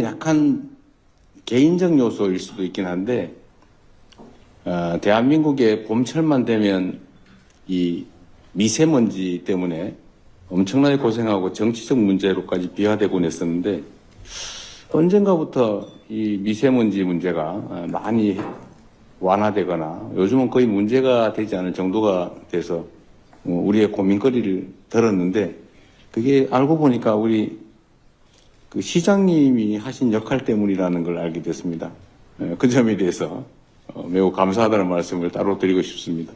약간 개인적 요소일 수도 있긴 한데, 대한민국의 봄철만 되면 이 미세먼지 때문에 엄청나게 고생하고 정치적 문제로까지 비화되곤 했었는데, 언젠가부터 이 미세먼지 문제가 많이 완화되거나 요즘은 거의 문제가 되지 않을 정도가 돼서 우리의 고민거리를 들었는데, 그게 알고 보니까 우리 그 시장님이 하신 역할 때문이라는 걸 알게 됐습니다. 그 점에 대해서 매우 감사하다는 말씀을 따로 드리고 싶습니다.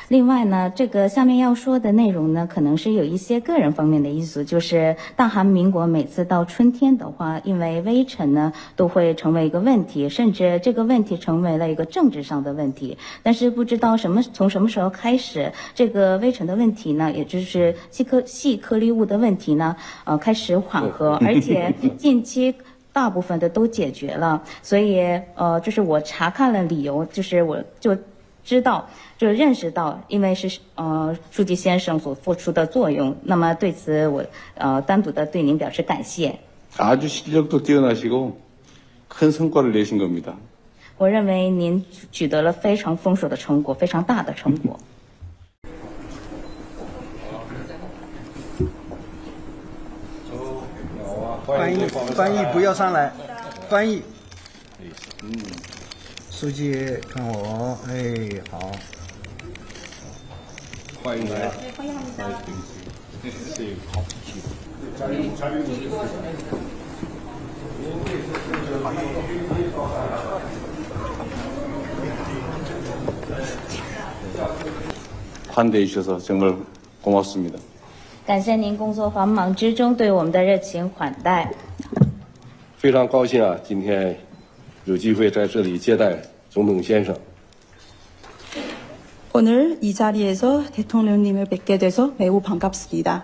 另外呢，这个下面要说的内容呢，可能是有一些个人方面的因素，就是大韩民国每次到春天的话，因为微尘呢都会成为一个问题，甚至这个问题成为了一个政治上的问题。但是不知道从什么时候开始，这个微尘的问题呢，也就是细颗粒物的问题呢，开始缓和，而且近期大部分的都解决了。所以就是我查看了理由，就是我就认识到，因为是书记先生所付出的作用，那么对此我单独的对您表示感谢。 아주 실력도 뛰어나시고 큰 성과를 내신 겁니다. 我认为您取得了非常丰硕的成果，非常大的成果。翻译不要上来，翻译。书记看我，哎，好。欢迎来。欢迎합니다。 환대해 주셔서 정말 고맙습니다. 感谢您工作繁忙之中对我们的热情款待。非常高兴啊，今天有机会在这里接待总统先生。 오늘 이 자리에서 대통령님을 뵙게 돼서 매우 반갑습니다.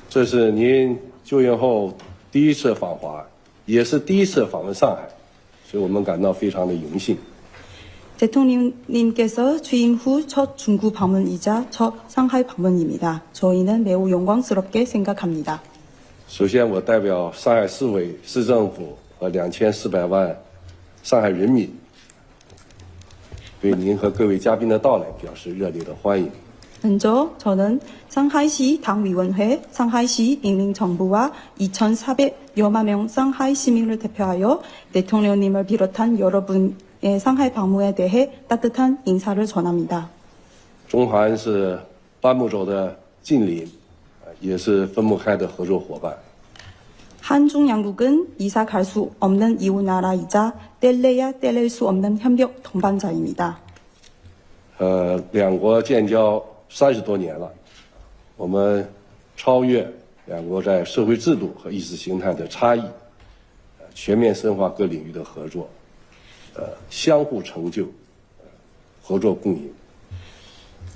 这是您就任后第一次访华，也是第一次访问上海，所以我们感到非常的荣幸。 대통령님께서 취임 후 첫 중구 방문이자 첫 상하이 방문입니다. 저희는 매우 영광스럽게 생각합니다. 首先，我代表上海市委、市政府和2400万上海人民，对您和各位嘉宾的到来表示热烈的欢迎。 먼저 저는 상하이시 당위원회, 상하이시 인민정부와 2,400여만 명 상하이 시민을 대표하여 대통령님을 비롯한 여러분의 상하이 방문에 대해 따뜻한 인사를 전합니다. 中韩是半木洲的近邻，也是分不开的合作伙伴。 한중 양국은 이사 갈 수 없는 이웃 나라이자 뗄래야 뗄릴 수 없는 협력 동반자입니다. 两国建交30多年了，我们超越两国在社会制度和意识形态的差异，全面深化各领域的合作，相互成就，合作共赢。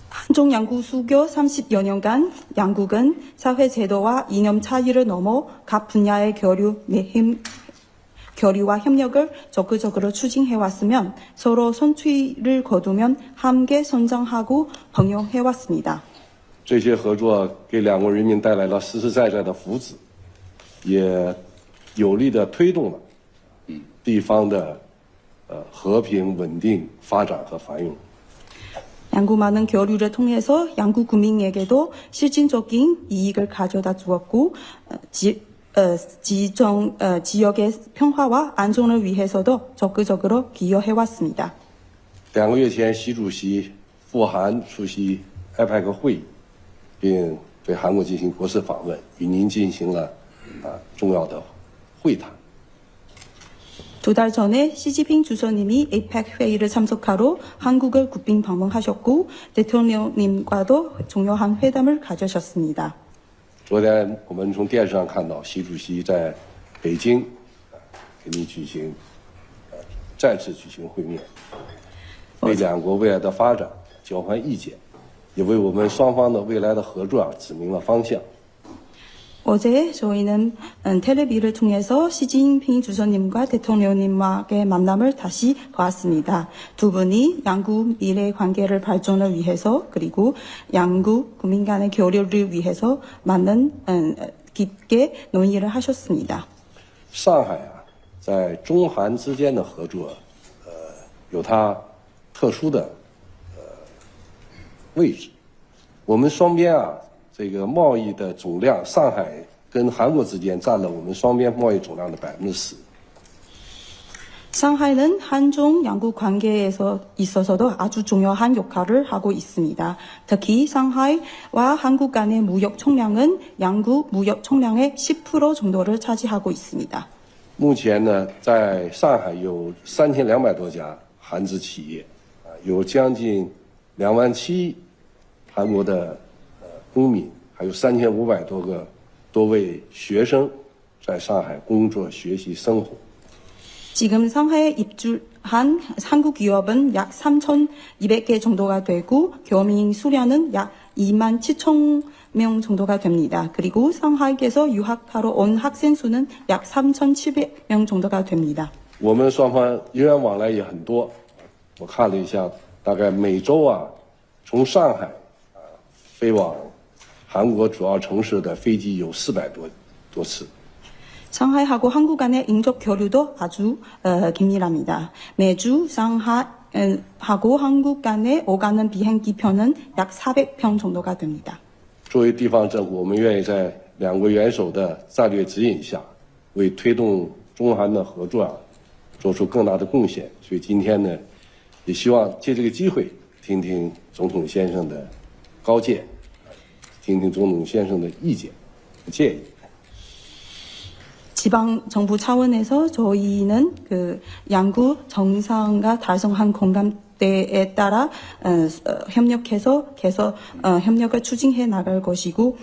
한중 양국 수교 30여 년간 양국은 사회 제도와 이념 차이를 넘어 각 분야의 교류와 협력을 적극적으로 추진해왔으면 서로 선취를 거두면 함께 성장하고 번영해왔습니다. 这些合作给两国人民带来了实实在在的福祉，也有力地推动了地方的和平、稳定、发展和繁荣。 양국 많은 교류를 통해서 양국 국민에게도 실질적인 이익을 가져다 주었고 지역의 평화와 안정을 위해서도 적극적으로 기여해왔습니다. 2个月前，习主席赴韩出席 APEC 会议，并对韩国进行国事访问，与您进行了重要的会谈。 두 달 전에 시진핑 주석님이 APEC 회의를 참석하러 한국을 국빈 방문하셨고 대통령님과도 중요한 회담을 가지셨습니다. 昨天我们从电视上看到，习主席在北京跟您再次举行会面，为两国未来的发展交换意见，也为我们双方的未来的合作指明了方向。 어제 저희는 텔레비를 통해서 시진핑 주석님과 대통령님과의 만남을 다시 보았습니다. 두 분이 양국 미래 관계를 발전을 위해서 그리고 양국 국민 간의 교류를 위해서 깊게 논의를 하셨습니다. 上海在中韩之间的合作，有它特殊的位置。我们双边啊，这个贸易的总量，上海跟韩国之间占了我们双边贸易总量的10%。 상하이는 한중 양국 관계에서 있어서도 아주 중요한 역할을 하고 있습니다. 특히 상하이와 한국 간의 무역 총량은 양국 무역 총량의 10% 정도를 차지하고 있습니다. 目前呢，在上海有3200多家韩资企业，有将近27000韩国的公民，还有3500多位学生在上海工作、学习、生活。 지금 상하이에 입주한 한국 기업은 약 3,200개 정도가 되고 교민 수량은 약 27,000명 정도가 됩니다. 그리고 상하이에서 유학하러 온 학생 수는 약 3,700명 정도가 됩니다. 我们双方人员往来也很多，我看了一下，大概每周啊，从上海飞往韩国主要城市的飞机有400多次。 상하이하고 한국 간의 인적 교류도 아주 긴밀합니다. 매주 상하이하고 한국 간에 오가는 비행기 편은 약 400편 정도가 됩니다. 作为地方政府，我们愿意在两国元首的战略指引下，为推动中韩的合作啊，做出更大的贡献。所以今天呢，也希望借这个机会，听听总统先生的高见，听听总统先生的意见和建议。 지방 정부 차원에서 저희는 그 양국 정상과 달성한 공감대에 따라 협력해서 계속 협력을 추진해 나갈 것이고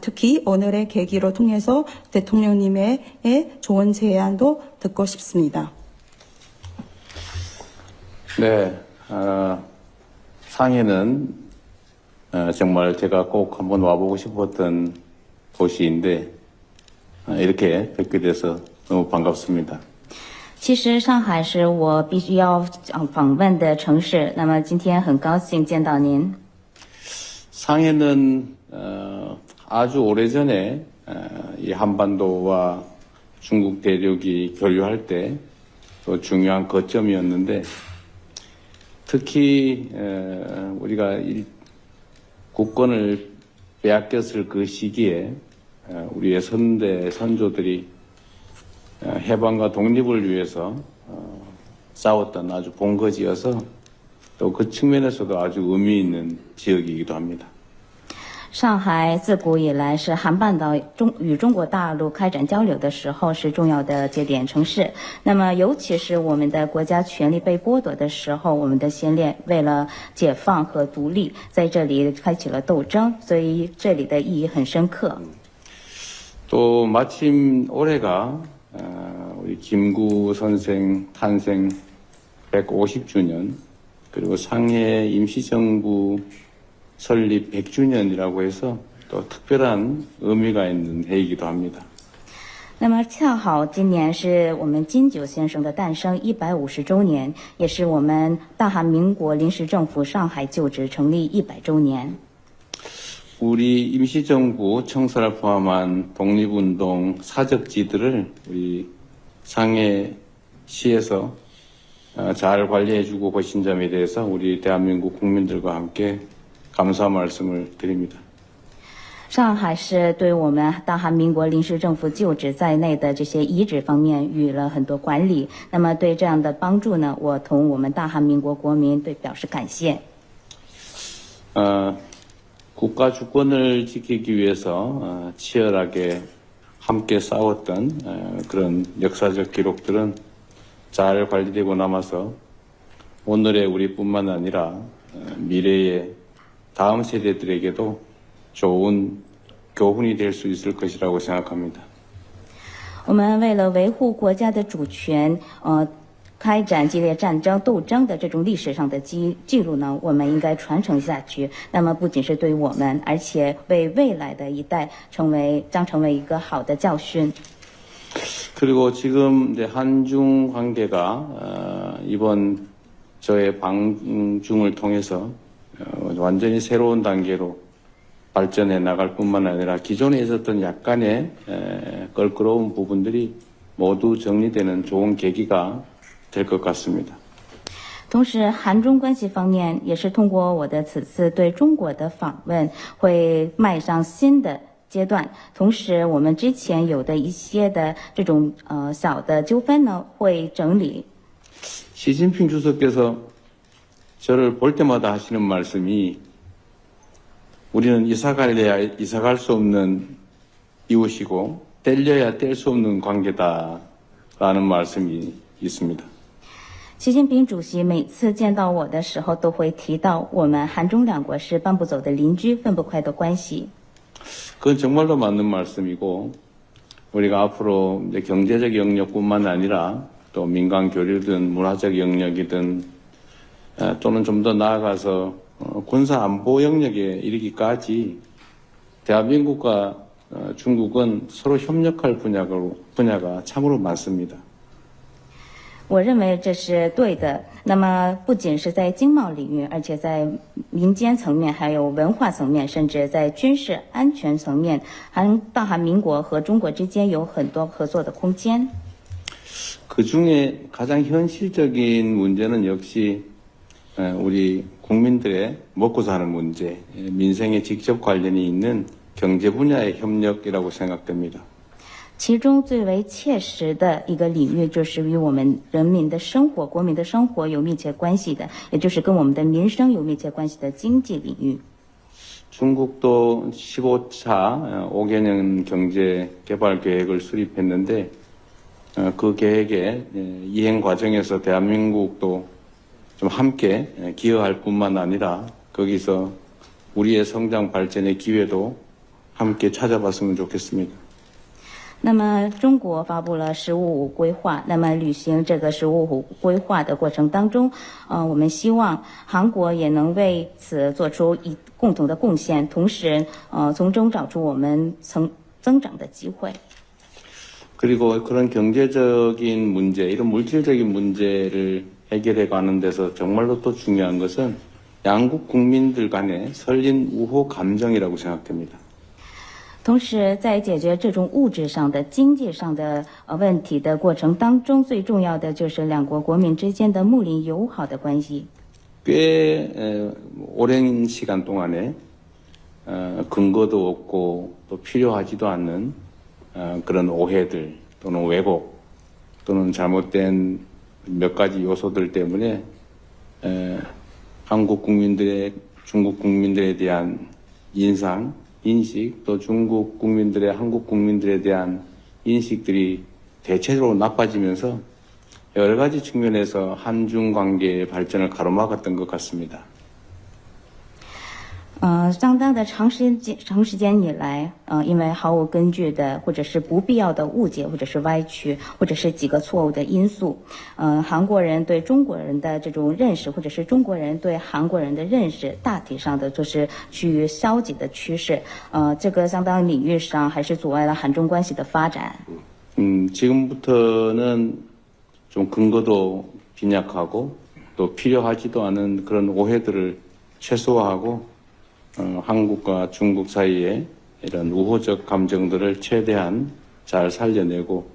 특히 오늘의 계기로 통해서 대통령님의 좋은 제안도 듣고 싶습니다. 네, 상해는 정말 제가 꼭 한번 와보고 싶었던 도시인데 이렇게 뵙게 돼서 너무 반갑습니다. 其实上海是我必须要访问的城市，那么今天很高兴见到您。 상해는 아주 오래전에 이 한반도와 중국 대륙이 교류할 때 또 중요한 거점이었는데 특히 우리가 국권을 빼앗겼을 그 시기에 우리의 선대 선조들이 해방과 독립을 위해서 싸웠던 아주 본거지여서 또 그 측면에서도 아주 의미 있는 지역이기도 합니다. 上海自古以来是韩半岛与中国大陆开展交流的时候是重要的节点城市。那么，尤其是我们的国家权力被剥夺的时候，我们的先烈为了解放和独立，在这里开启了斗争，所以这里的意义很深刻。 또 마침 올해가 우리 김구 선생 탄생 150주년 그리고 상해 임시정부 설립 100주년이라고 해서 또 특별한 의미가 있는 해이기도 합니다. 那么恰好今年是我们金九先生的诞生150周年，也是我们大韩民国临时政府上海旧址成立100周年。 우리 임시정부 청사를 포함한 독립운동 사적지들을 우리 상해시에서 잘 관리해주고 계신 점에 대해서 우리 대한민국 국민들과 함께 감사 말씀을 드립니다. 上海市对我们大韩民国临时政府旧址在内的这些遗址方面予了很多管理。那么对这样的帮助呢，我同我们大韩民国国民对表示感谢。 국가 주권을 지키기 위해서 치열하게 함께 싸웠던 그런 역사적 기록들은 잘 관리되고 남아서 오늘의 우리뿐만 아니라 미래의 다음 세대들에게도 좋은 교훈이 될 수 있을 것이라고 생각합니다. 我们为了维护国家的主权，开展激烈战争斗争的这种历史上的记录呢，我们应该传承下去。那么不仅是对我们，而且为未来的一代将成为一个好的教训。 그리고 지금 이제 한중 관계가 이번 저의 방중을 통해서 완전히 새로운 단계로 발전해 나갈 뿐만 아니라 기존에 있었던 약간의 껄끄러운 부분들이 모두 정리되는 좋은 계기가 될 것 같습니다. 同时，韩中关系方面也是通过我的此次对中国的访问，会迈上新的阶段。同时，我们之前有的一些的这种小的纠纷呢，会整理。 시진핑 주석께서 저를 볼 때마다 하시는 말씀이 우리는 이사갈래야 이사갈 수 없는 이웃이고 뗄려야 뗄 수 없는 관계다라는 말씀이 있습니다. 习近平主席每次见到我的时候，都会提到我们韩中两国是搬不走的邻居，分不开的关系。 그건 정말로 맞는 말씀이고 우리가 앞으로 이제 경제적 영역뿐만 아니라 또 민간 교류든 문화적 영역이든 또는 좀 더 나아가서 군사 안보 영역에 이르기까지 대한민국과 중국은 서로 협력할 분야가 참으로 많습니다. 我认为这是对的。那么，不仅是在经贸领域，而且在民间层面，还有文化层面，甚至在军事安全层面，大韩民国和中国之间有很多合作的空间。 그 중에 가장 현실적인 문제는 역시 우리 국민들의 먹고 사는 문제, 민생에 직접 관련이 있는 경제 분야의 협력이라고 생각됩니다. 其中最为切实的一个领域，就是与我们人民的生活、国民的生活有密切关系的，也就是跟我们的民生有密切关系的经济领域。 중국도 15차 5개년 경제 개발 계획을 수립했는데 그 계획의 이행 과정에서 대한민국도 좀 함께 기여할 뿐만 아니라 거기서 우리의 성장 발전의 기회도 함께 찾아봤으면 좋겠습니다. 那么，中国发布了“十五五”规划。那么，履行这个“十五五”规划的过程当中，我们希望韩国也能为此做出共同的贡献，同时，从中找出我们增长的机会。 그리고 그런 경제적인 문제, 이런 물질적인 문제를 해결해 가는 데서 정말로 또 중요한 것은 양국 국민들 간의 설린 우호 감정이라고 생각됩니다. 同时，在解决这种物质上的、经济上的问题的过程当中，最重要的就是两国国民之间的睦邻友好的关系。 꽤 오랜 시간 동안에 근거도 없고 또 필요하지도 않는 그런 오해들 또는 왜곡 또는 잘못된 몇 가지 요소들 때문에 한국 국민들의 중국 국민들에 대한 인식 또 중국 국민들의 한국 국민들에 대한 인식들이 대체적으로 나빠지면서 여러 가지 측면에서 한중 관계의 발전을 가로막았던 것 같습니다. 相当的长时间以来，因为毫无根据的或者是不必要的误解，或者是歪曲，或者是几个错误的因素，韩国人对中国人的这种认识，或者是中国人对韩国人的认识，大体上的就是趋于消极的趋势。这个相当领域上还是阻碍了韩中关系的发展。 지금부터는 좀 근거도 빈약하고 또 필요하지도 않은 그런 오해들을 최소화하고 한국과 중국 사이에 이런 우호적 감정들을 최대한 잘 살려내고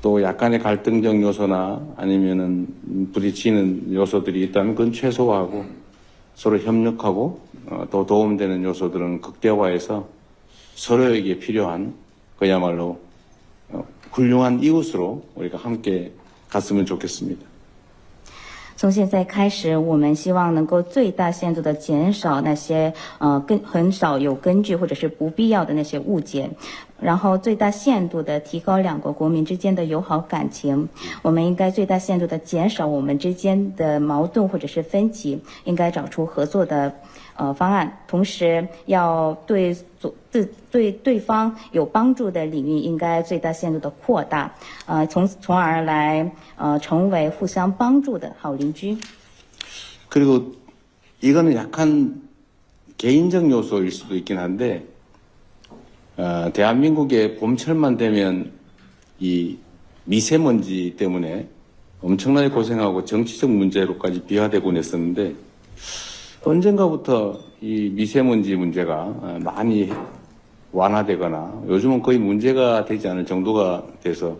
또 약간의 갈등적 요소나 아니면은 부딪히는 요소들이 있다면 그건 최소화하고 서로 협력하고 또 도움되는 요소들은 극대화해서 서로에게 필요한 그야말로 훌륭한 이웃으로 우리가 함께 갔으면 좋겠습니다. 从现在开始，我们希望能够最大限度的减少那些很少有根据或者是不必要的那些误解，然后最大限度的提高两国国民之间的友好感情。我们应该最大限度的减少我们之间的矛盾或者是分歧，应该找出合作的方案，同时要对对方有帮助的领域应该最大限度的扩大，从而来成为互相帮助的好邻居。 그리고 이거는 약간 개인적 요소일 수도 있긴 한데 대한민국의 봄철만 되면 이 미세먼지 때문에 엄청나게 고생하고 정치적 문제로까지 비화되곤 했었는데 언젠가부터 이 미세먼지 문제가 많이 완화되거나 요즘은 거의 문제가 되지 않을 정도가 돼서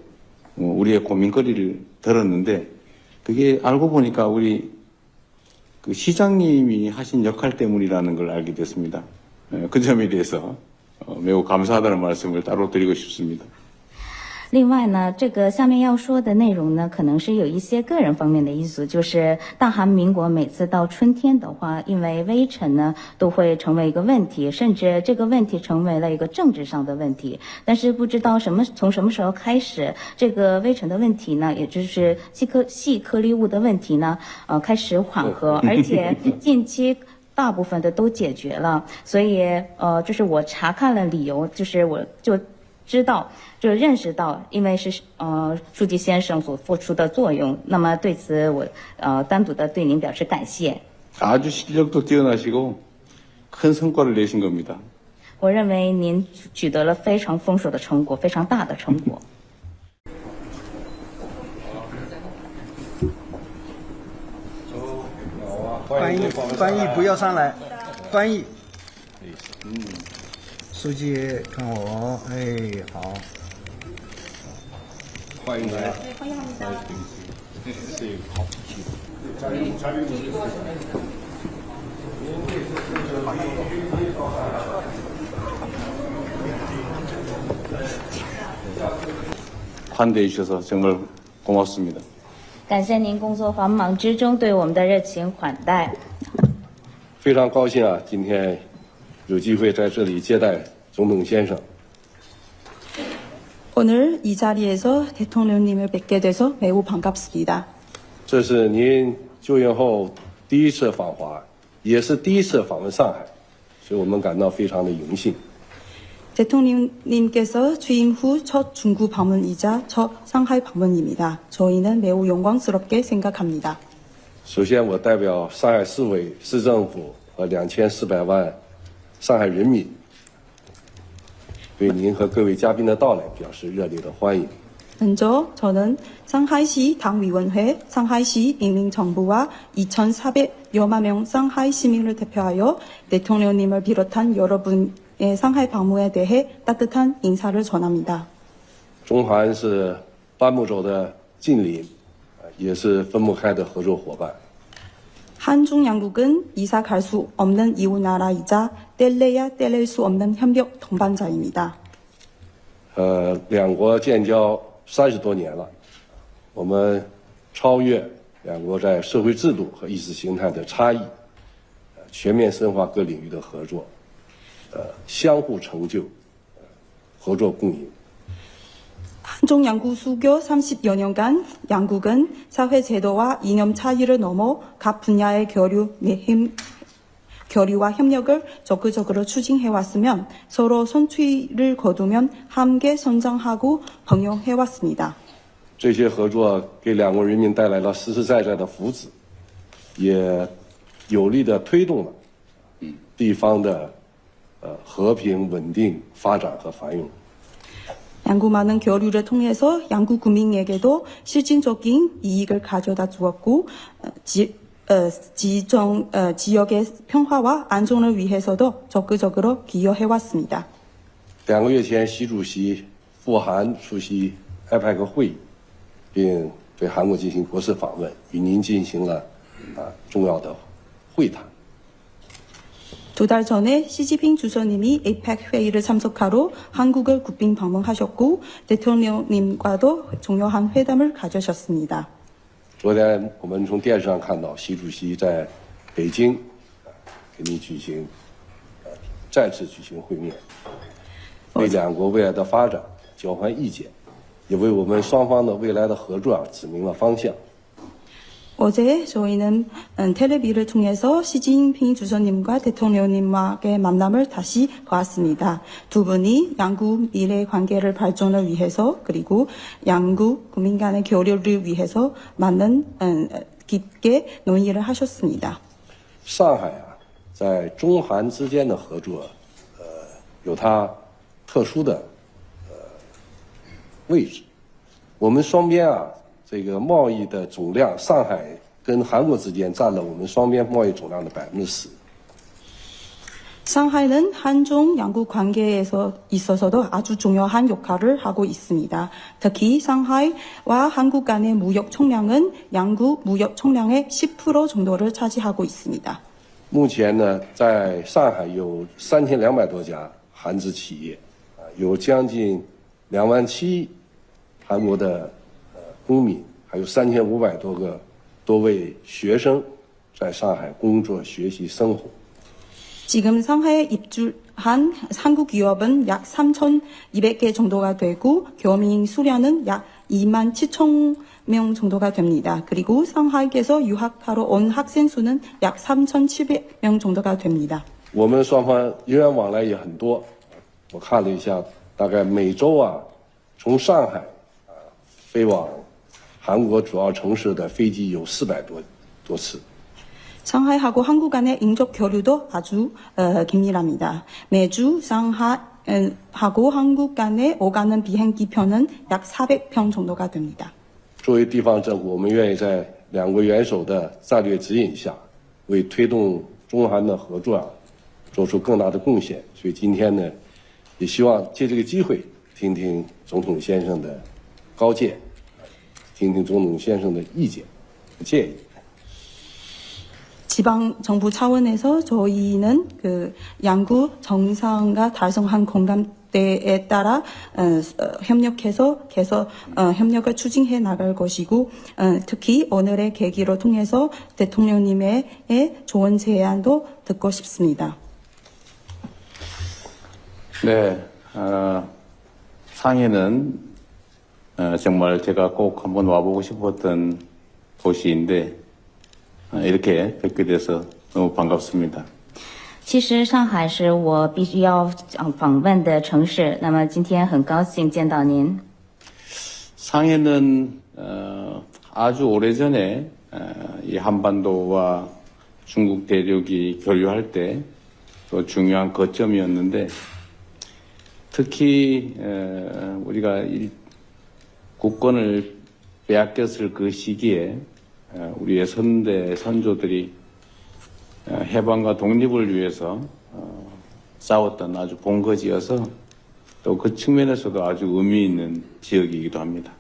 우리의 고민거리를 들었는데 그게 알고 보니까 우리 그 시장님이 하신 역할 때문이라는 걸 알게 됐습니다. 그 점에 대해서 매우 감사하다는 말씀을 따로 드리고 싶습니다. 另外呢，这个下面要说的内容呢，可能是有一些个人方面的因素，就是大韩民国每次到春天的话，因为微尘呢都会成为一个问题，甚至这个问题成为了一个政治上的问题。但是不知道从什么时候开始，这个微尘的问题呢，也就是细颗粒物的问题呢，开始缓和，而且近期大部分的都解决了。所以就是我查看了理由，就是我就知道，就认识到，因为是书记先生所付出的作用，那么对此我单独的对您表示感谢。 아주 실력도 뛰어나시고 큰 성과를 내신 겁니다. 我认为您取得了非常丰硕的成果，非常大的成果。 翻译不要上来，翻译。书记看我，哎，好。欢迎来。 환대해 주셔서 정말 고맙습니다. 感谢您工作繁忙之中对我们的热情款待。 非常高兴啊，今天有机会在这里接待总统先生。 오늘 이 자리에서 대통령님을 뵙게 돼서 매우 반갑습니다. 这是您就任后第一次访华，也是第一次访问上海，所以我们感到非常的荣幸。 대통령님께서 취임 후 첫 중구 방문이자 첫 상하이 방문입니다. 저희는 매우 영광스럽게 생각합니다. 首先，我代表上海市委、市政府和2400万上海人民，对您和各位嘉宾的到来表示热烈的欢迎。 먼저 저는 상하이시 당위원회, 상하이시 인민정부와 2,400여만 명 상하이 시민을 대표하여 대통령님을 비롯한 여러분의 상하이 방문에 대해 따뜻한 인사를 전합니다. 中韩是班木州的近邻，也是分不开的合作伙伴。 한중 양국은 이사 갈 수 없는 이웃 나라이자 뗄래야 뗄릴 수 없는 협력 동반자입니다. 两国建交30多年了，我们超越两国在社会制度和意识形态的差异，全面深化各领域的合作，相互成就，合作共赢。 한중 양국 수교 30여 년간 양국은 사회 제도와 이념 차이를 넘어 각 분야의 교류와 협력을 적극적으로 추진해왔으면 서로 선취를 거두면 함께 성장하고 병용해왔습니다. 这些合作给两国人民带来了实实在在的福祉，也有力地推动了地方的和平、稳定、发展和繁荣。 양국 많은 교류를 통해서 양국 국민에게도 실질적인 이익을 가져다 주었고 지역의 평화와 안정을 위해서도 적극적으로 기여해왔습니다. 2个月前，习主席赴韩出席 APEC 会议，并对韩国进行国事访问，与您进行了重要的会谈。 두 달 전에 시진핑 주석님이 APEC 회의를 참석하러 한국을 국빈 방문하셨고 대통령님과도 중요한 회담을 가지셨습니다. 昨天我们从电视上看到，习主席在北京给您再次举行会面，为两国未来的发展交换意见，也为我们双方的未来的合作指明了方向。 어제 저희는 텔레비를 통해서 시진핑 주석님과 대통령님과의 만남을 다시 보았습니다. 두 분이 양국 미래 관계를 발전을 위해서 그리고 양국 국민 간의 교류를 위해서 많은 깊게 논의를 하셨습니다. 上海啊，在中韩之间的合作，有它特殊的位置。我们双边啊。 这个贸易的总量，上海跟韩国之间占了我们双边贸易总量的10%。 상하이는 한중 양국 관계에서 있어서도 아주 중요한 역할을 하고 있습니다. 특히 상하이와 한국 간의 무역 총량은 양국 무역 총량의 10% 정도를 차지하고 있습니다. 目前呢，在上海有3200多家韩资企业，有将近27000韩国的公民，还有3500多位学生在上海工作、学习、生活。 지금 상하이에 입주한 한국 기업은 약 3,200개 정도가 되고 교민 수량은 약 2만 7천 명 정도가 됩니다. 그리고 상하이에서 유학하러 온 학생 수는 약 3,700명 정도가 됩니다. 我们双方人员往来也很多，我看了一下，大概每周从上海飞往韩国主要城市的飞机有400多次。 상하이하고 한국 간의 인적 교류도 아주 긴밀합니다. 매주 상하이하고 한국 간의 오가는 비행기 편은 약 400편 정도가 됩니다. 作为地方政府，我们愿意在两国元首的战略指引下，为推动中韩的合作做出更大的贡献。所以今天呢，也希望借这个机会听听总统先生的高见，听听总统先生的意见、建议。 지방 정부 차원에서 저희는 그 양국 정상과 달성한 공감대에 따라 협력해서 계속 협력을 추진해 나갈 것이고 특히 오늘의 계기로 통해서 대통령님의 좋은 제안도 듣고 싶습니다. 네, 상해는 정말 제가 꼭 한번 와보고 싶었던 도시인데 이렇게 뵙게 돼서 너무 반갑습니다. 其实上海是我必须要访问的城市，那么今天很高兴见到您。 상해는 아주 오래전에 이 한반도와 중국 대륙이 교류할 때 또 중요한 거점이었는데 특히 우리가 국권을 빼앗겼을 그 시기에 우리의 선조들이 해방과 독립을 위해서 싸웠던 아주 본거지여서 또 그 측면에서도 아주 의미 있는 지역이기도 합니다.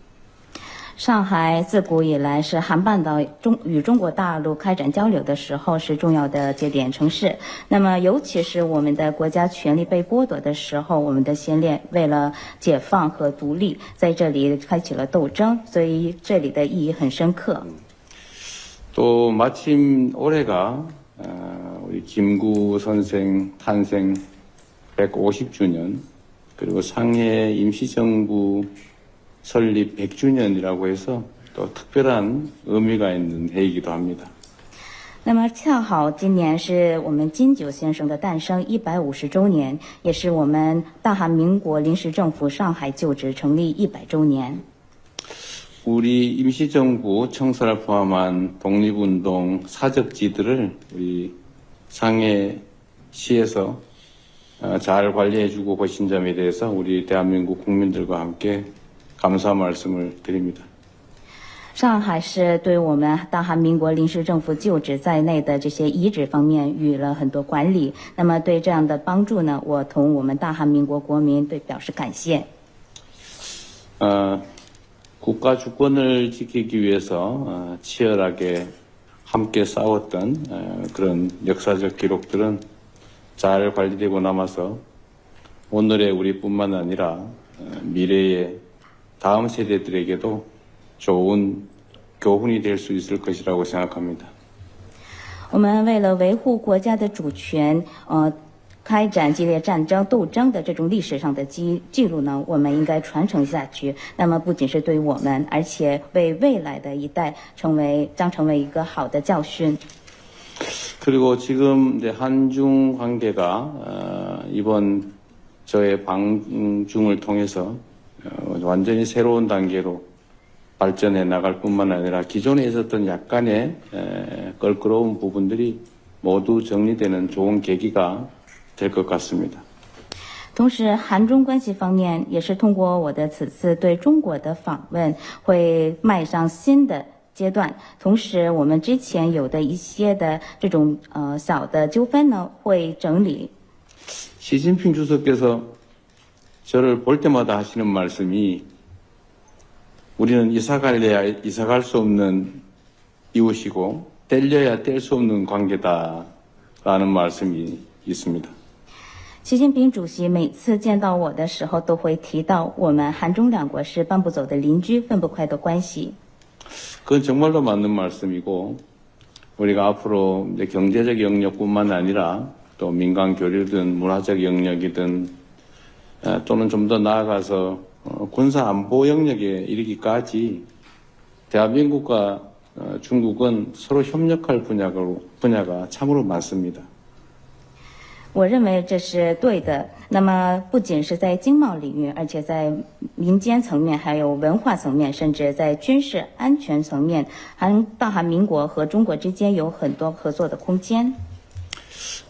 上海自古以来是韩半岛与中国大陆开展交流的时候是重要的节点城市。那么，尤其是我们的国家权力被剥夺的时候，我们的先烈为了解放和独立，在这里开启了斗争，所以这里的意义很深刻。 또 마침 올해가 우리 김구 선생 탄생 150주년 그리고 상해 임시정부 설립 100주년이라고 해서 또 특별한 의미가 있는 해이기도 합니다. 那么恰好今年是我们金九先生的诞生150周年，也是我们大韩民国临时政府上海旧址成立100周年。 우리 임시정부 청사를 포함한 독립운동 사적지들을 우리 상해시에서 잘 관리해주고 계신 점에 대해서 우리 대한민국 국민들과 함께 감사 말씀을 드립니다. 上海市对我们大韩民国临时政府旧址在内的这些遗址方面予了很多管理。那么对这样的帮助呢，我同我们大韩民国国民对表示感谢。 국가 주권을 지키기 위해서 치열하게 함께 싸웠던 그런 역사적 기록들은 잘 관리되고 남아서 오늘의 우리뿐만 아니라 미래의 다음 세대들에게도 좋은 교훈이 될 수 있을 것이라고 생각합니다. 我们为了维护国家的主权，开展激烈战争斗争的这种历史上的记录呢，我们应该传承下去。那么不仅是对我们，而且为未来的一代将成为一个好的教训。 그리고 지금 이제 한중 관계가 이번 저의 방중을 통해서 완전히 새로운 단계로 발전해 나갈 뿐만 아니라 기존에 있었던 약간의 껄끄러운 부분들이 모두 정리되는 좋은 계기가 될 것 같습니다. 同时，韩中关系方面也是通过我的此次对中国的访问，会迈上新的阶段。同时，我们之前有的一些的这种小的纠纷呢，会整理 시진핑 주석께서 저를 볼 때마다 하시는 말씀이 우리는 이사갈래야 이사갈 수 없는 이웃이고 뗄려야 뗄 수 없는 관계다라는 말씀이 있습니다. 习近平主席每次见到我的时候，都会提到我们韩中两国是搬不走的邻居，分不开的关系。 그건 정말로 맞는 말씀이고 우리가 앞으로 이제 경제적 영역뿐만 아니라 또 민간 교류든 문화적 영역이든 또는 좀 더 나아가서 군사 안보 영역에 이르기까지 대한민국과 중국은 서로 협력할 분야가 참으로 많습니다. 我认为这是对的。那么，不仅是在经贸领域，而且在民间层面，还有文化层面，甚至在军事安全层面，大韩民国和中国之间有很多合作的空间。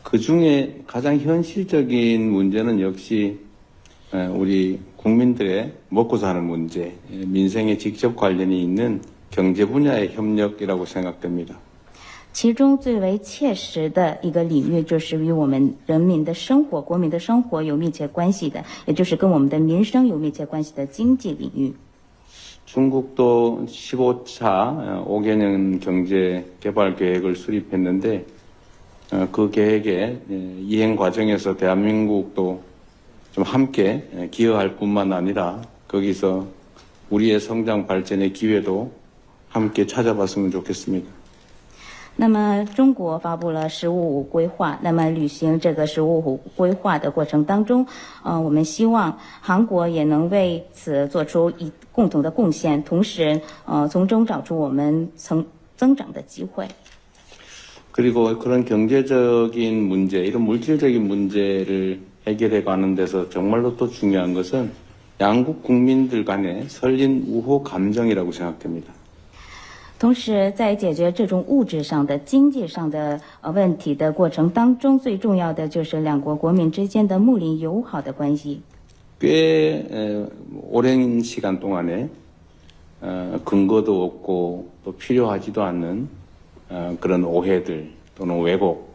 그 중에 가장 현실적인 문제는 역시 우리 국민들의 먹고 사는 문제, 민생에 직접 관련이 있는 경제 분야의 협력이라고 생각됩니다. 其中最为切实的一个领域，就是与我们人民的生活、国民的生活有密切关系的，也就是跟我们的民生有密切关系的经济领域。 중국도 15차 5개년 경제 개발 계획을 수립했는데 그 계획의 이행 과정에서 대한민국도 좀 함께 기여할 뿐만 아니라 거기서 우리의 성장 발전의 기회도 함께 찾아봤으면 좋겠습니다. 那么，中国发布了“十五五”规划。那么，履行这个“十五五”规划的过程当中，我们希望韩国也能为此做出共同的贡献，同时，从中找出我们增长的机会。 그리고 그런 경제적인 문제, 이런 물질적인 문제를 해결해 가는 데서 정말로 또 중요한 것은 양국 국민들 간의 설린 우호 감정이라고 생각됩니다. 同时，在解决这种物质上的、经济上的问题的过程当中，最重要的就是两国国民之间的睦邻友好的关系。 꽤 오랜 시간 동안에 근거도 없고 또 필요하지도 않는 그런 오해들 또는 왜곡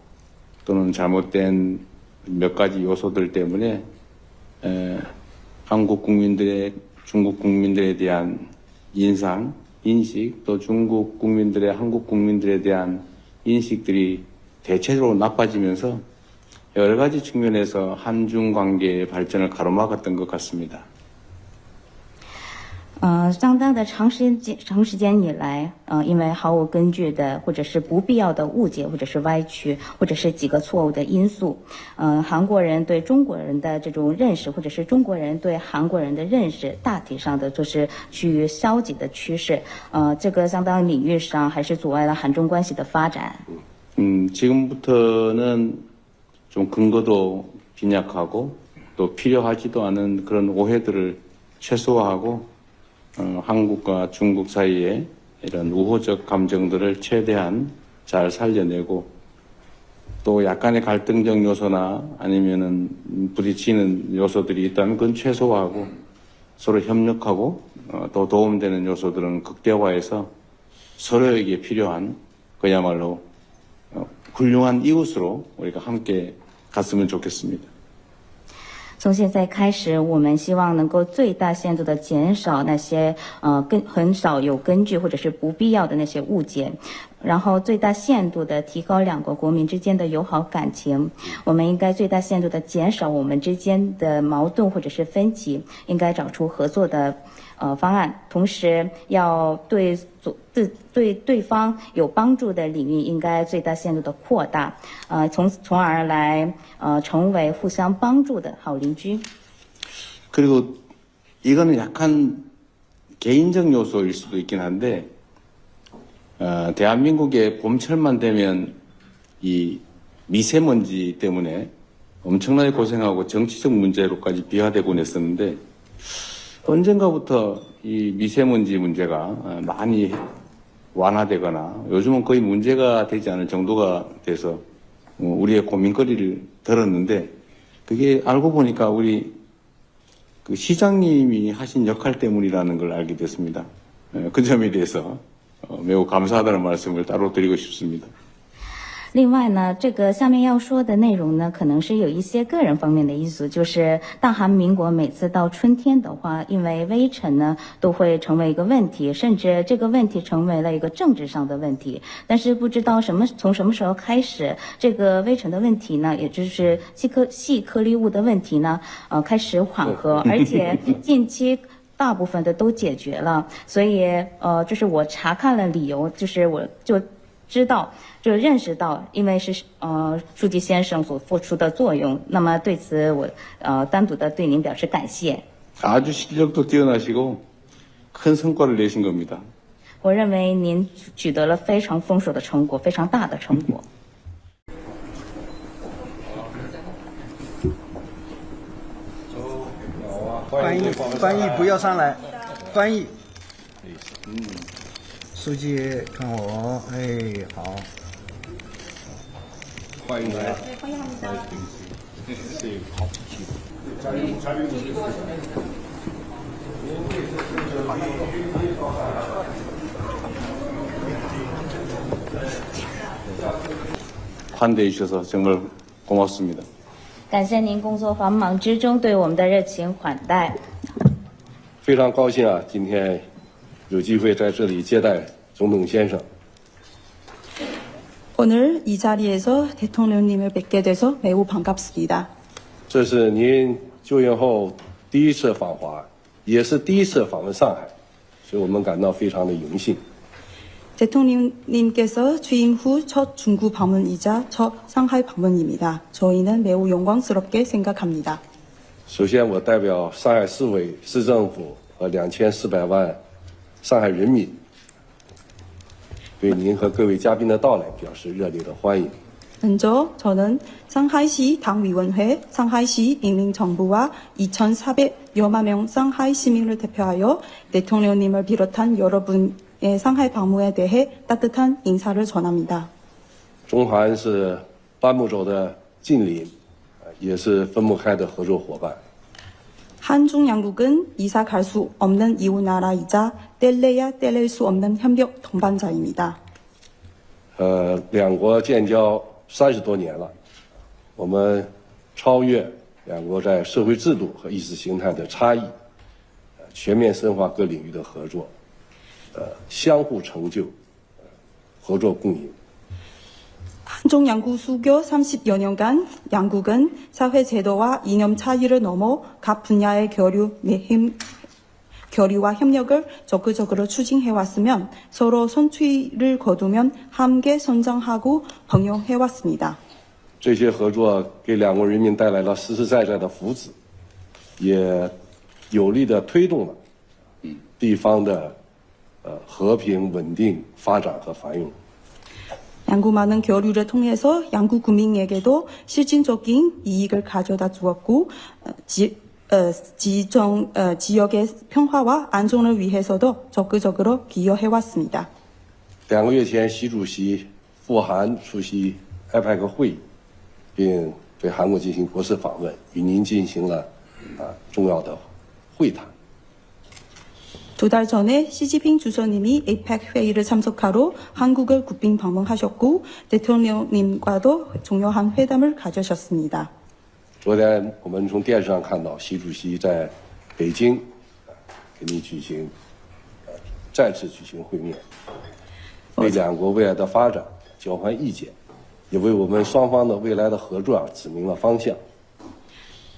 또는 잘못된 몇 가지 요소들 때문에 한국 국민들의 중국 국민들에 대한 인식 또 중국 국민들의 한국 국민들에 대한 인식들이 대체적으로 나빠지면서 여러 가지 측면에서 한중 관계의 발전을 가로막았던 것 같습니다. 相当的长时间以来，因为毫无根据的或者是不必要的误解，或者是歪曲，或者是几个错误的因素，韩国人对中国人的这种认识，或者是中国人对韩国人的认识，大体上的就是趋于消极的趋势。这个相当领域上还是阻碍了韩中关系的发展。 지금부터는 좀 근거도 빈약하고 또 필요하지도 않은 그런 오해들을 최소화하고 한국과 중국 사이에 이런 우호적 감정들을 최대한 잘 살려내고 또 약간의 갈등적 요소나 아니면은 부딪히는 요소들이 있다면 그건 최소화하고 서로 협력하고 또 도움되는 요소들은 극대화해서 서로에게 필요한 그야말로 훌륭한 이웃으로 우리가 함께 갔으면 좋겠습니다. 从现在开始，我们希望能够最大限度的减少那些很少有根据或者是不必要的那些误解，然后最大限度的提高两国国民之间的友好感情。我们应该最大限度的减少我们之间的矛盾或者是分歧，应该找出合作的方案，同时要对对方有帮助的领域应该最大限度的扩大，从而来成为互相帮助的好邻居。 그리고 이거는 약간 개인적 요소일 수도 있긴 한데 대한민국의 봄철만 되면 이 미세먼지 때문에 엄청나게 고생하고 정치적 문제로까지 비화되곤 했었는데 언젠가부터 이 미세먼지 문제가 많이 완화되거나 요즘은 거의 문제가 되지 않을 정도가 돼서 우리의 고민거리를 들었는데 그게 알고 보니까 우리 그 시장님이 하신 역할 때문이라는 걸 알게 됐습니다. 그 점에 대해서 매우 감사하다는 말씀을 따로 드리고 싶습니다. 另外呢，这个下面要说的内容呢，可能是有一些个人方面的因素，就是大韩民国每次到春天的话，因为微尘呢都会成为一个问题，甚至这个问题成为了一个政治上的问题。但是不知道从什么时候开始，这个微尘的问题呢，也就是细颗粒物的问题呢，开始缓和，而且近期大部分的都解决了。所以就是我查看了理由，就是我就认识到，因为是书记先生所付出的作用，那么对此我单独的对您表示感谢。 아주 실력도 뛰어나시고 큰 성과를 내신 겁니다. 我认为您取得了非常丰硕的成果，非常大的成果。翻译不要上来，翻译。书记看我，哎，好。欢迎来。 환대해 주셔서 정말 고맙습니다. 感谢您工作繁忙之中对我们的热情款待。非常高兴啊，今天有机会在这里接待总统先生。 오늘 이 자리에서 대통령님을 뵙게 돼서 매우 반갑습니다. 这是您就任后第一次访华，也是第一次访问上海，所以我们感到非常的荣幸。 대통령님께서 취임 후 첫 중국 방문이자 첫 상하이 방문입니다. 저희는 매우 영광스럽게 생각합니다. 首先，我代表上海市委、市政府和2400万上海人民，对您和各位嘉宾的到来表示热烈的欢迎。 먼저 저는 상하이시 당위원회, 상하이시 인민정부와 2,400여만 명 상하이 시민을 대표하여 대통령님을 비롯한 여러분의 상하이 방문에 대해 따뜻한 인사를 전합니다. 中韩是半步走的近邻，也是分不开的合作伙伴。 한중 양국은 이사 갈 수 없는 이웃 나라이자 뗄래야 뗄릴 수 없는 협력 동반자입니다. 两国建交30多年了，我们超越两国在社会制度和意识形态的差异，全面深化各领域的合作，相互成就，合作共赢。 한중 양국 수교 30여 년간 양국은 사회 제도와 이념 차이를 넘어 각 분야의 교류와 협력을 적극적으로 추진해왔으면 서로 선취를 거두면 함께 성장하고 번영해왔습니다. 这些合作给两国人民带来了实实在在的福祉，也有力地推动了地方的和平、稳定、发展和繁荣。 양국 많은 교류를 통해서 양국 국민에게도 실질적인 이익을 가져다 주었고 지역의 평화와 안정을 위해서도 적극적으로 기여해왔습니다. 2个月前，习主席赴韩出席 IPEC 会议，并对韩国进行国事访问，与您进行了重要的会谈。 두 달 전에 시진핑 주석님이 APEC 회의를 참석하러 한국을 국빈 방문하셨고 대통령님과도 중요한 회담을 가지셨습니다. 昨天我们从电视上看到，习主席在北京跟您再次举行会面，为两国未来的发展交换意见，也为我们双方的未来的合作指明了方向。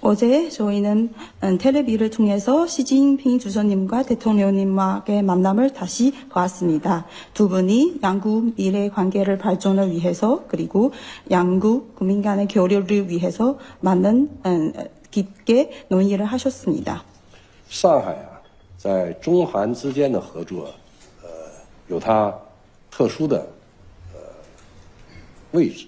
어제 저희는 텔레비를 통해서 시진핑 주석님과 대통령님과의 만남을 다시 보았습니다. 두 분이 양국 미래 관계를 발전을 위해서 그리고 양국 국민 간의 교류를 위해서 깊게 논의를 하셨습니다. 上海啊，在中韩之间的合作，有它特殊的位置。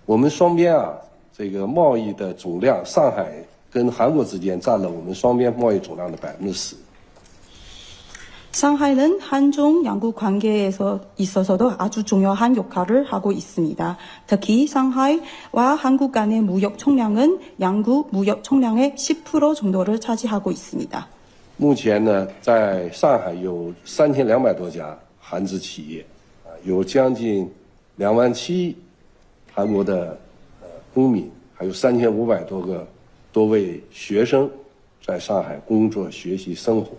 我们双边啊。 这个贸易的总量，上海跟韩国之間占了我们双边贸易总量的10%。 상하이는 한중 양국 관계에서 있어서도 아주 중요한 역할을 하고 있습니다. 특히 상하이와 한국 간의 무역 총량은 양국 무역 총량의 10% 정도를 차지하고 있습니다. 目前呢，在上海有3200多家韩资企业，有将近27000韩国的公民，还有3500多位学生在上海工作、学习、生活。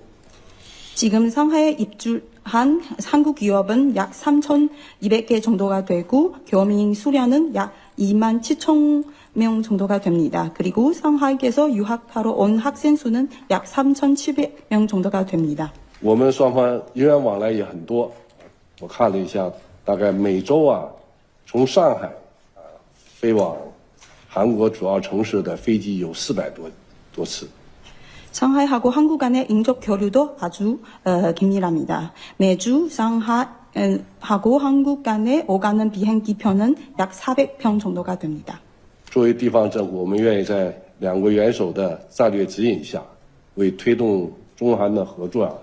지금 상하이에 입주한 한국 기업은 약 3,200개 정도가 되고 교민 수량은 약 2만 7천 명 정도가 됩니다. 그리고 상하이에서 유학하러 온 학생 수는 약 3,700명 정도가 됩니다. 我们双方人员往来也很多，我看了一下，大概每周从上海飞往韩国主要城市的飞机有400多次。 상하이하고 한국 간의 인적 교류도 아주 긴밀합니다. 매주 상하이하고 한국 간의 오가는 비행기 편은 약 400편 정도가 됩니다. 作为地方政府，我们愿意在两国元首的战略指引下，为推动中韩的合作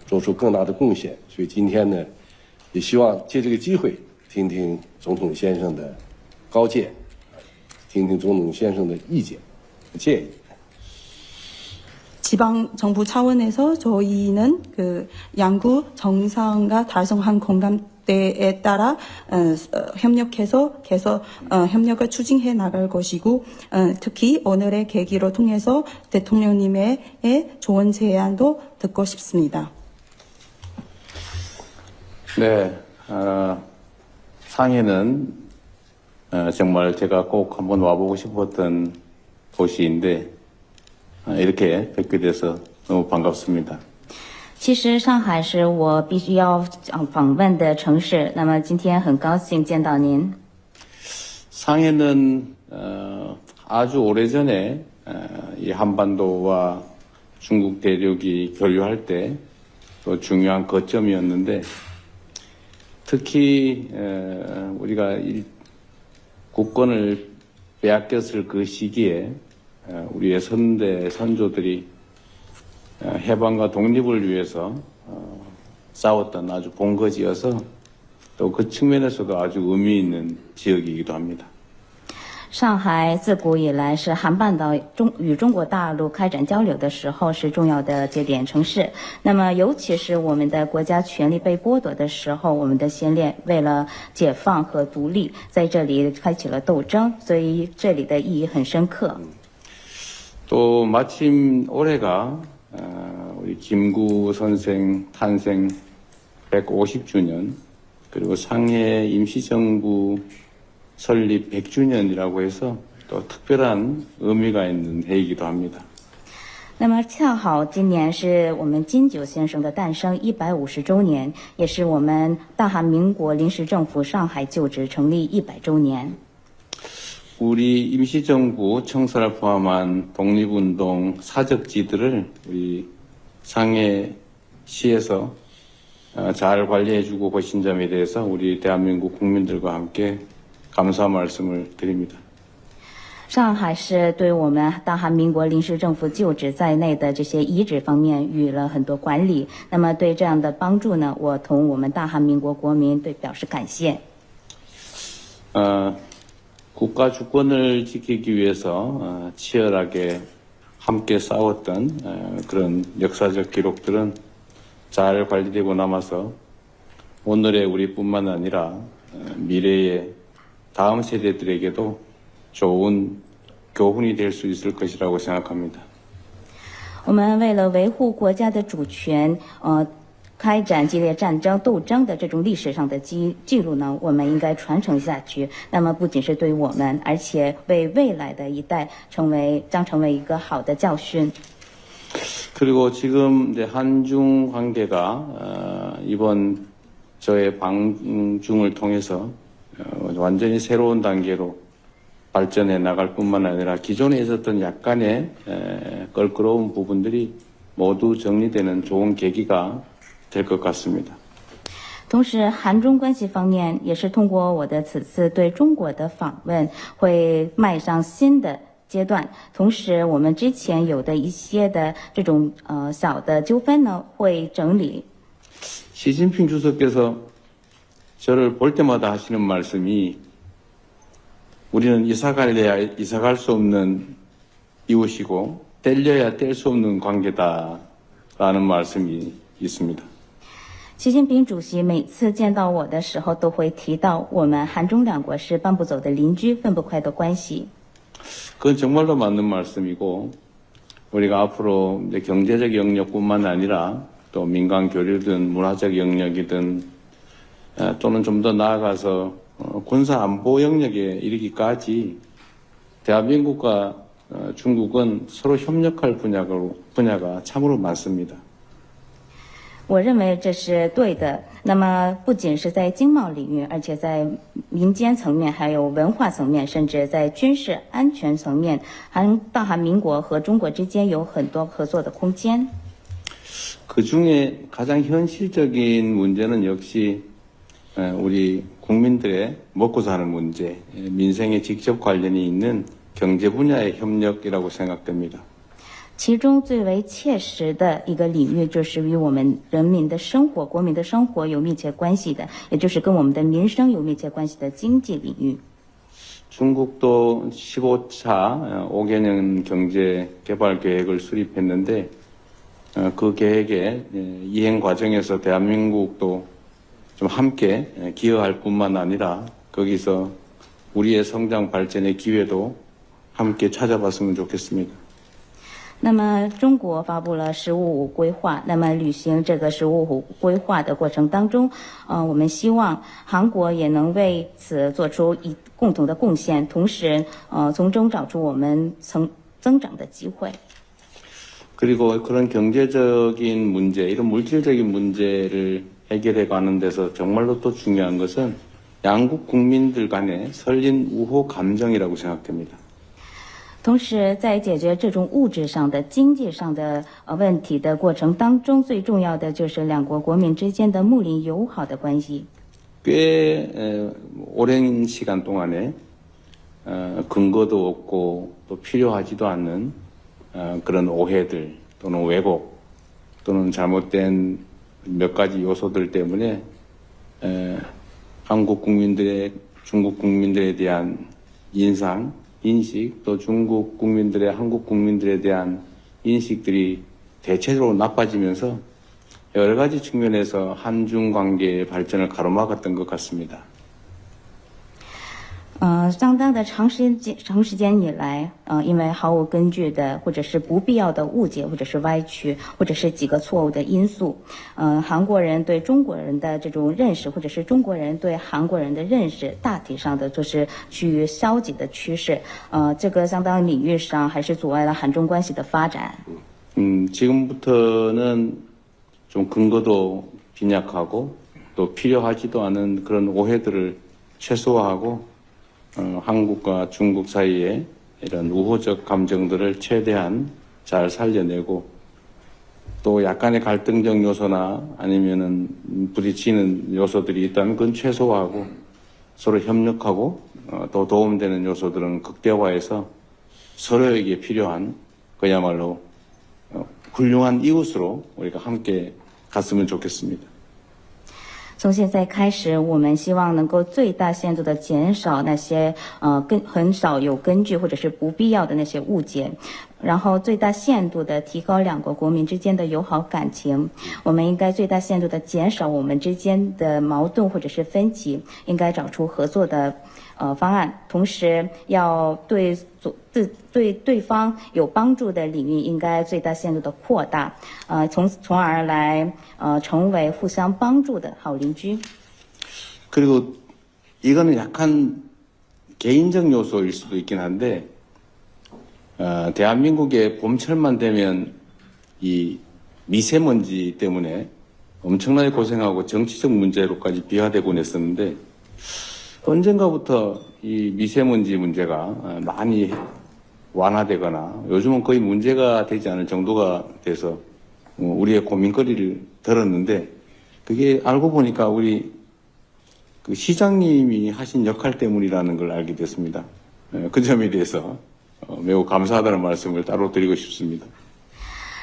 做出更大的贡献。所以今天呢，也希望借这个机会听听总统先生的高见，听听总统先生的意见、建议。 지방 정부 차원에서 저희는 그 양구 정상과 달성한 공감대에 따라 협력해서 협력을 추진해 나갈 것이고 특히 오늘의 계기로 통해서 대통령님의 좋은 제안도 듣고 싶습니다. 네, 상해는 정말 제가 꼭 한번 와보고 싶었던 도시인데 이렇게 뵙게 돼서 너무 반갑습니다. 其实上海是我必须要访问的城市，那么今天很高兴见到您。 상해는 아주 오래전에 이 한반도와 중국 대륙이 교류할 때 또 중요한 거점이었는데 특히 우리가 국권을 빼앗겼을 그 시기에 우리의 선조들이 해방과 독립을 위해서 싸웠던 아주 본거지여서 또 그 측면에서도 아주 의미 있는 지역이기도 합니다. 上海自古以来是韩半岛与中国大陆开展交流的时候是重要的节点城市。那么，尤其是我们的国家权力被剥夺的时候，我们的先烈为了解放和独立，在这里开启了斗争，所以这里的意义很深刻。 또 마침 올해가 우리 김구 선생 탄생 150주년 그리고 상해 임시정부 설립 100주년이라고 해서 또 특별한 의미가 있는 해이기도 합니다. 那么恰好今年是我们金九先生的诞生150周年，也是我们大韩民国临时政府上海旧址成立100周年。 우리 임시정부 청사를 포함한 독립운동 사적지들을 우리 상해시에서 잘 관리해주고 계신 점에 대해서 우리 대한민국 국민들과 함께 감사 말씀을 드립니다. 上海市对我们大韩民国临时政府旧址在内的这些遗址方面予了很多管理。那么对这样的帮助呢，我同我们大韩民国国民对表示感谢。 국가 주권을 지키기 위해서 치열하게 함께 싸웠던 그런 역사적 기록들은 잘 관리되고 남아서 오늘의 우리뿐만 아니라 미래의 다음 세대들에게도 좋은 교훈이 될 수 있을 것이라고 생각합니다. 我们为了维护国家的主权，开展激烈战争斗争的这种历史上的记录呢，我们应该传承下去。那么不仅是对我们，而且为未来的一代将成为一个好的教训。 그리고 지금 이제 한중 관계가 이번 저의 방중을 통해서 완전히 새로운 단계로 발전해 나갈 뿐만 아니라 기존에 있었던 약간의 껄끄러운 부분들이 모두 정리되는 좋은 계기가 될 것 같습니다. 同时，韩中关系方面也是通过我的此次对中国的访问，会迈上新的阶段。同时，我们之前有的一些的这种小的纠纷呢，会整理。 시진핑 주석께서 저를 볼 때마다 하시는 말씀이 우리는 이사갈래야 이사갈 수 없는 이웃이고 뗄려야 뗄 수 없는 관계다라는 말씀이 있습니다. 习近平主席每次见到我的时候，都会提到我们韩中两国是搬不走的邻居，分不开的关系。 그건 정말로 맞는 말씀이고 우리가 앞으로 이제 경제적 영역뿐만 아니라 또 민간 교류든 문화적 영역이든 또는 좀 더 나아가서 군사 안보 영역에 이르기까지 대한민국과 중국은 서로 협력할 분야가 참으로 많습니다. 我认为这是对的。那么，不仅是在经贸领域，而且在民间层面，还有文化层面，甚至在军事安全层面，大韩民国和中国之间有很多合作的空间。 그 중에 가장 현실적인 문제는 역시 우리 국민들의 먹고 사는 문제, 민생에 직접 관련이 있는 경제 분야의 협력이라고 생각됩니다. 其中最为切实的一个领域，就是与我们人民的生活、国民的生活有密切关系的，也就是跟我们的民生有密切关系的经济领域。 중국도 15차 5개년 경제 개발 계획을 수립했는데 그 계획의 이행 과정에서 대한민국도 좀 함께 기여할 뿐만 아니라 거기서 우리의 성장 발전의 기회도 함께 찾아봤으면 좋겠습니다. 那么，中国发布了“十五五”规划。那么，履行这个“十五五”规划的过程当中，我们希望韩国也能为此做出共同的贡献，同时，从中找出我们增长的机会。 그리고 그런 경제적인 문제, 이런 물질적인 문제를 해결해 가는 데서 정말로 또 중요한 것은 양국 국민들 간의 설린 우호 감정이라고 생각됩니다. 同时，在解决这种物质上的、经济上的问题的过程当中，最重要的就是两国国民之间的睦邻友好的关系。 꽤 오랜 시간 동안에 근거도 없고 또 필요하지도 않는 그런 오해들 또는 왜곡 또는 잘못된 몇 가지 요소들 때문에 한국 국민들의 중국 국민들에 대한 인식 또 중국 국민들의 한국 국민들에 대한 인식들이 대체적으로 나빠지면서 여러 가지 측면에서 한중 관계의 발전을 가로막았던 것 같습니다. 相当的长时间以来，因为毫无根据的或者是不必要的误解，或者是歪曲，或者是几个错误的因素，韩国人对中国人的这种认识，或者是中国人对韩国人的认识，大体上的就是趋于消极的趋势。这个相当领域上还是阻碍了韩中关系的发展。 지금부터는 좀 근거도 빈약하고 또 필요하지도 않은 그런 오해들을 최소화하고 한국과 중국 사이에 이런 우호적 감정들을 최대한 잘 살려내고 또 약간의 갈등적 요소나 아니면은 부딪히는 요소들이 있다면 그건 최소화하고 서로 협력하고 또 도움되는 요소들은 극대화해서 서로에게 필요한 그야말로 훌륭한 이웃으로 우리가 함께 갔으면 좋겠습니다. 从现在开始，我们希望能够最大限度的减少那些很少有根据或者是不必要的那些误解，然后最大限度的提高两国国民之间的友好感情。我们应该最大限度的减少我们之间的矛盾或者是分歧，应该找出合作的方案，同时要对对方有帮助的领域应该最大限度的扩大，从而来成为互相帮助的好邻居。 그리고 이거는 약간 개인적 요소일 수도 있긴 한데 대한민국의 봄철만 되면 이 미세먼지 때문에 엄청나게 고생하고 정치적 문제로까지 비화되곤 했었는데 언젠가부터 이 미세먼지 문제가 많이 완화되거나 요즘은 거의 문제가 되지 않을 정도가 돼서 우리의 고민거리를 들었는데 그게 알고 보니까 우리 그 시장님이 하신 역할 때문이라는 걸 알게 됐습니다. 그 점에 대해서 매우 감사하다는 말씀을 따로 드리고 싶습니다.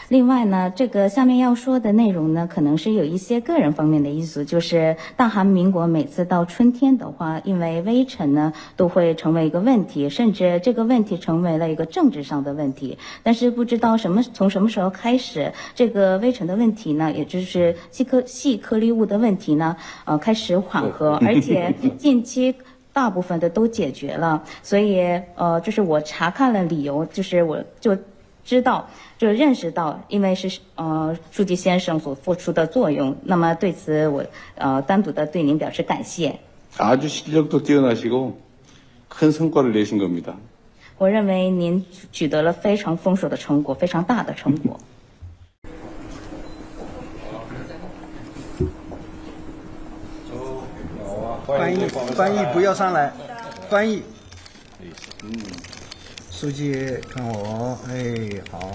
另外呢，这个下面要说的内容呢，可能是有一些个人方面的因素，就是大韩民国每次到春天的话，因为微尘呢都会成为一个问题，甚至这个问题成为了一个政治上的问题。但是不知道从什么时候开始，这个微尘的问题呢，也就是细颗粒物的问题呢，开始缓和，而且近期大部分的都解决了。所以就是我查看了理由，就是我就认识到，因为是书记先生所付出的作用，那么对此我单独的对您表示感谢。 아주 실력도 뛰어나시고 큰 성과를 내신 겁니다. 我认为您取得了非常丰硕的成果，非常大的成果。翻译不要上来，翻译。书记看我，哎，好。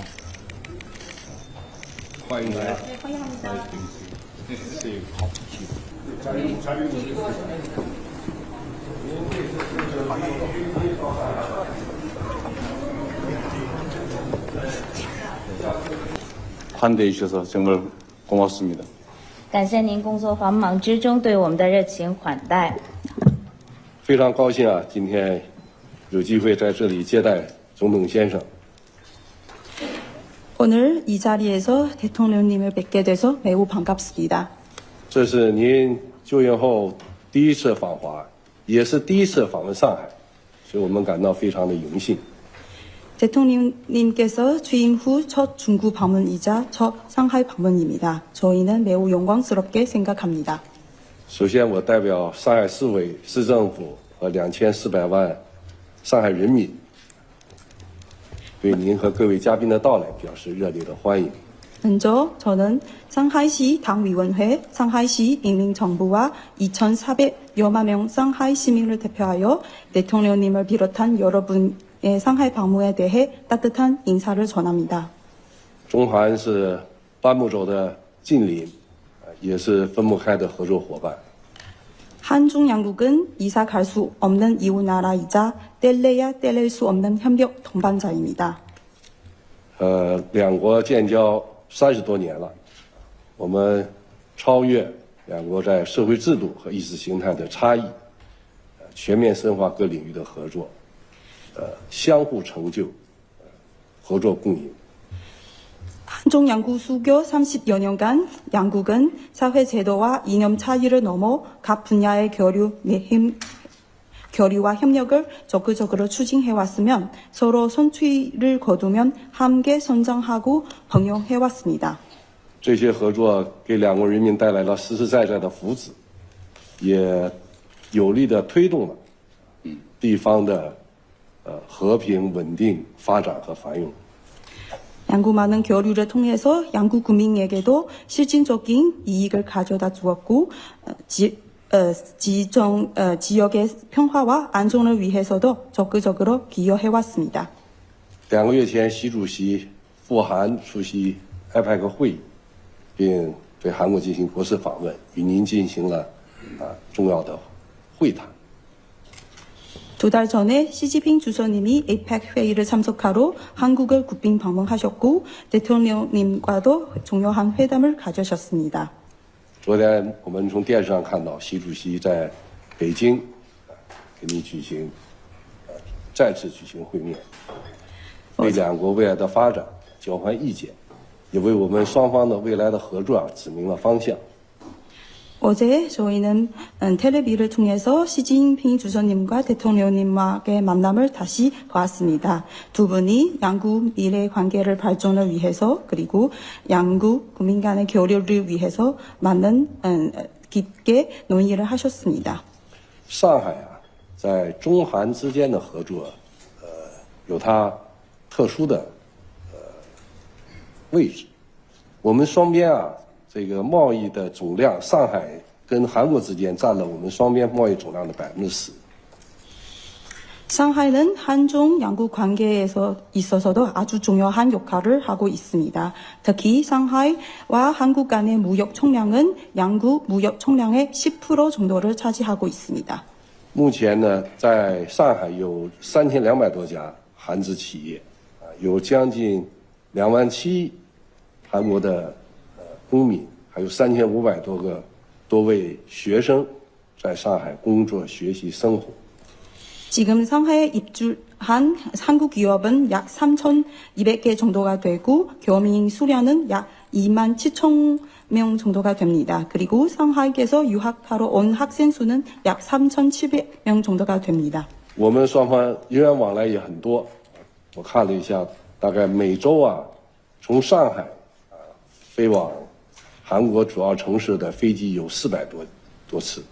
欢迎来。 환대해 주셔서 정말 고맙습니다. 感谢您工作繁忙之中对我们的热情款待。非常高兴啊，今天有机会在这里接待总统先生。 오늘 이 자리에서 대통령님을 뵙게 돼서 매우 반갑습니다. 这是您就任后第一次访华，也是第一次访问上海，所以我们感到非常的荣幸。 대통령님께서 취임 후 첫 중구 방문이자 첫 상하이 방문입니다. 저희는 매우 영광스럽게 생각합니다. 首先，我代表上海市委、市政府和2400万上海人民，对您和各位嘉宾的到来表示热烈的欢迎。 먼저 저는 상하이시 당위원회, 상하이시 인민정부와 2,400여만 명 상하이 시민을 대표하여 대통령님을 비롯한 여러분의 상하이 방문에 대해 따뜻한 인사를 전합니다. 中韩是半木洲的近邻，也是分不开的合作伙伴。 한중 양국은 이사 갈 수 없는 이웃 나라이자 뗄래야 뗄릴 수 없는 협력 동반자입니다. 两国建交30多年了，我们超越两国在社会制度和意识形态的差异，全面深化各领域的合作，相互成就，合作共赢。 한중 양국 수교 30여 년간 양국은 사회 제도와 이념 차이를 넘어 각 분야의 교류와 협력을 적극적으로 추진해왔으면 서로 선취를 거두면 함께 성장하고 번영해왔습니다. 这些合作给两国人民带来了实实在在的福祉，也有力地推动了地方的和平、稳定、发展和繁荣。 양국 많은 교류를 통해서 양국 국민에게도 실질적인 이익을 가져다 주었고 지역의 평화와 안정을 위해서도 적극적으로 기여해왔습니다. 2个月前，习主席赴韩出席 IPEC 会议，并对韩国进行国事访问，与您进行了重要的会谈。 두 달 전에 시진핑 주석님이 APEC 회의를 참석하러 한국을 국빈 방문하셨고 대통령님과도 중요한 회담을 가지셨습니다. 昨天我们从电视上看到，习主席在北京跟你再次举行会面，为两国未来的发展交换意见，也为我们双方的未来的合作指明了方向。 어제 저희는 텔레비를 통해서 시진핑 주석님과 대통령님과의 만남을 다시 보았습니다. 두 분이 양국 미래 관계를 발전을 위해서 그리고 양국 국민 간의 교류를 위해서 깊게 논의를 하셨습니다. 上海在中韩之间的合作，有它特殊的位置。我们双边这个贸易的总量，上海跟韩国之间占了我们双边贸易总量的10%。 상하이는 한중 양국 관계에서 있어서도 아주 중요한 역할을 하고 있습니다. 특히 상하이와 한국 간의 무역 총량은 양국 무역 총량의 10% 정도를 차지하고 있습니다. 目前呢，在上海有3200多家韩资企业，有将近27000韩国的公民，还有3500多位学生在上海工作、学习、生活。 지금 상하이에 입주한 한국 기업은 약 3,200개 정도가 되고 교민 수량은 약 2만 7천 명 정도가 됩니다. 그리고 상하이에서 유학하러 온 학생 수는 약 3,700명 정도가 됩니다. 我们双方人员往来也很多，我看了一下，大概每周从上海飞往韩国主要城市的飞机有400多次。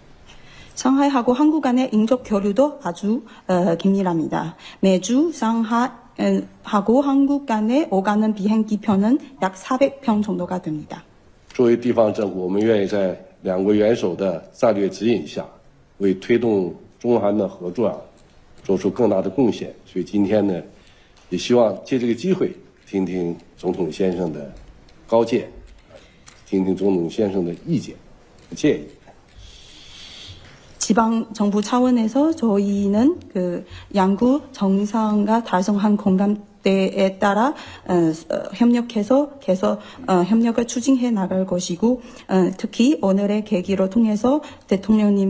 상하이하고 한국 간의 인적 교류도 아주 긴밀합니다. 매주 상하이하고 한국 간에 오가는 비행기 편은 약 400편 정도가 됩니다. 作为地方政府，我们愿意在两国元首的战略指引下，为推动中韩的合作做出更大的贡献。所以今天呢，也希望借这个机会听听总统先生的高见，听听总统先生的意见和建议。 지방 정부 차원에서 저희는 그 양국 정상과 달성한 공감대에 따라 협력해서 계속 협력을 추진해 나갈 것이고 특히 오늘의 계기로 통해서 대통령님의